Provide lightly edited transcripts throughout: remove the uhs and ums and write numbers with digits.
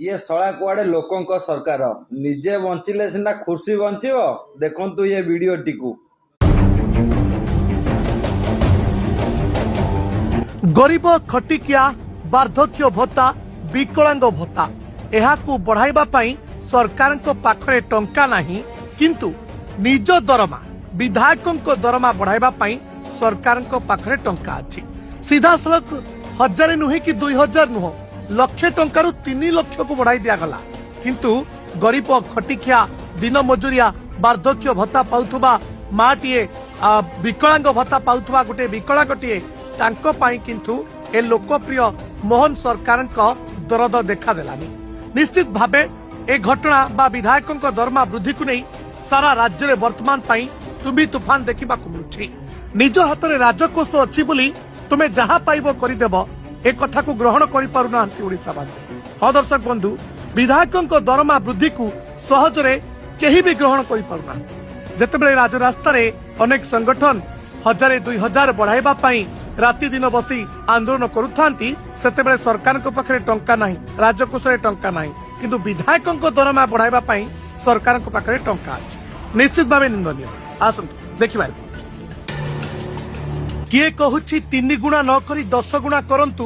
ये शला कुआडे लोकों सरकार निजे बंचिले सिना खुर्सी बंचिबो। देखंतु ये वीडियो टिकु गरीब खटिकिया वार्धक्य भत्ता विकलांग भत्ता एहाकू बढ़ाइबा पई सरकार पाखरे टंका नाही, किंतु निज दरमा विधायकों दरमा बढ़ाइबा पई सरकार पाखरे टंका अछि। सीधा सड़क 1000 नुहे कि 2000 नुह लक्षे टंकारु 3 लाख को बढ़ाई दिया गला, किंतु गरीब खटिकिया दिन मजूरिया वार्धक्य भत्ता पाउथबा माटीए विकलांग भत्ता पाउथबा गोटे विकलांगटीए तांको पाई किंतु ए लोकप्रिय मोहन सरकार दरद देखा देलानी। निश्चित भावे ए घटना बा विधायकों दरमा वृद्धि को नहीं सारा राज्य में वर्तमान पाई तुम्बी तूफान देखा मिलुछि। निज हाथ में राजकोष अच्छी बोली तुमे जहा पाइब करदेव ए कथा को ग्रहण कर पारुना ओडिशावासी। हाँ दर्शक बंधु, विधायकों दरमा वृद्धि को सहजरे केही भी ग्रहण कर पारुना। जेतेबेले राजरास्ता रे अनेक संगठन 1000 2000 बढ़ाइबा पाई राति दिन बसी आंदोलन करुथांती, सेतेबेले सरकार को पाखरे टंका नाही, राजकोष रे टंका नाही, किंतु विधायकों दरमा बढ़ाइबा पाई सरकार को पाखरे टंका अछि। निश्चित भावे निंदनीय। आसंतु देखिबा किए कहूछि 3 गुणा न करी 10 गुणा करंतु,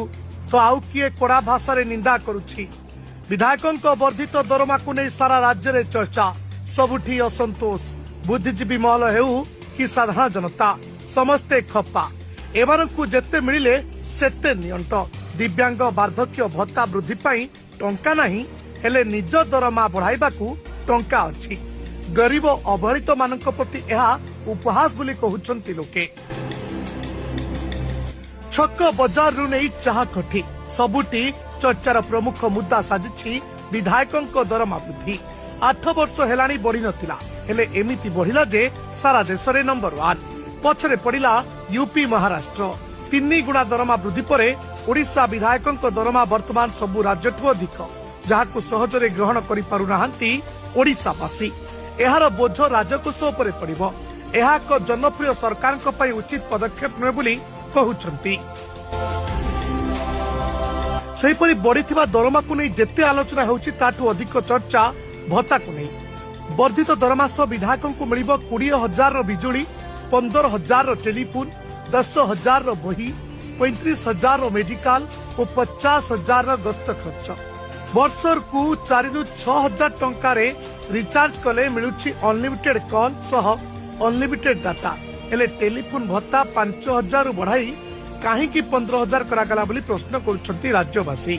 तो आउ किए कड़ा भाषा रे निंदा करुछि। विधायकों वर्धित दरमा को नहीं सारा राज्य रे चर्चा, सबुठी असंतोष। बुद्धिजीवी महल हेउ कि साधारण जनता समस्ते खपा। एमानकु जेते मिलिले सेते नियंट। दिव्यांग वार्धक्य भत्ता वृद्धि पाई टंका नाही, हेले निज दरमा बढ़ाइबाकू टंका अछि। गरीब अवहेलित मानक प्रति एहा उपहास बोली कहउछंती लोके। छक बजार रु नहीं चाह खटी सबुटी चर्चार प्रमुख मुद्दा साजिछि विधायकों दरमा वृद्धि। 8 वर्ष हेलानी बढ़ी नथिला, हेले एमिति बढ़िला जे सारा देश रे नंबर 1। पछरे पड़िला यूपी महाराष्ट्र। 3 गुणा दरमा वृद्धि परे ओडिशा विधायकों दरमा वर्तमान सबु राज्यठु अधिक, जहाकू सहजरे ग्रहण करि पारु नाहंती ओडिशावासी। एहार बोझ राजकोष उपरे पड़िबो। एहा एक जनप्रिय सरकार पई उचित पदक्षेप नुहे बोली कहउछंती। सेहिपरि बढ़िथिबा दरमा को नहीं जेते आलोचना होउछि ताठू अधिक चर्चा भत्ता को नहीं। वर्धित दरमा सह विधायकों को मिलिबो 20,000 बिजुली, 15,000 टेलीफोन, 10,000 बही, 35,000 मेडिकल और 50,000 गस्त खर्च। वर्षर को 4 रु 6,000 टंका रे रिचार्ज कले मिलुछि अनलिमिटेड कॉल सह अनलिमिटेड डाटा। हेले टेलीफोन भत्ता 5,000 बढ़ाई काहे कि 15,000 करागला बोली प्रश्न करुछंती राज्यवासी।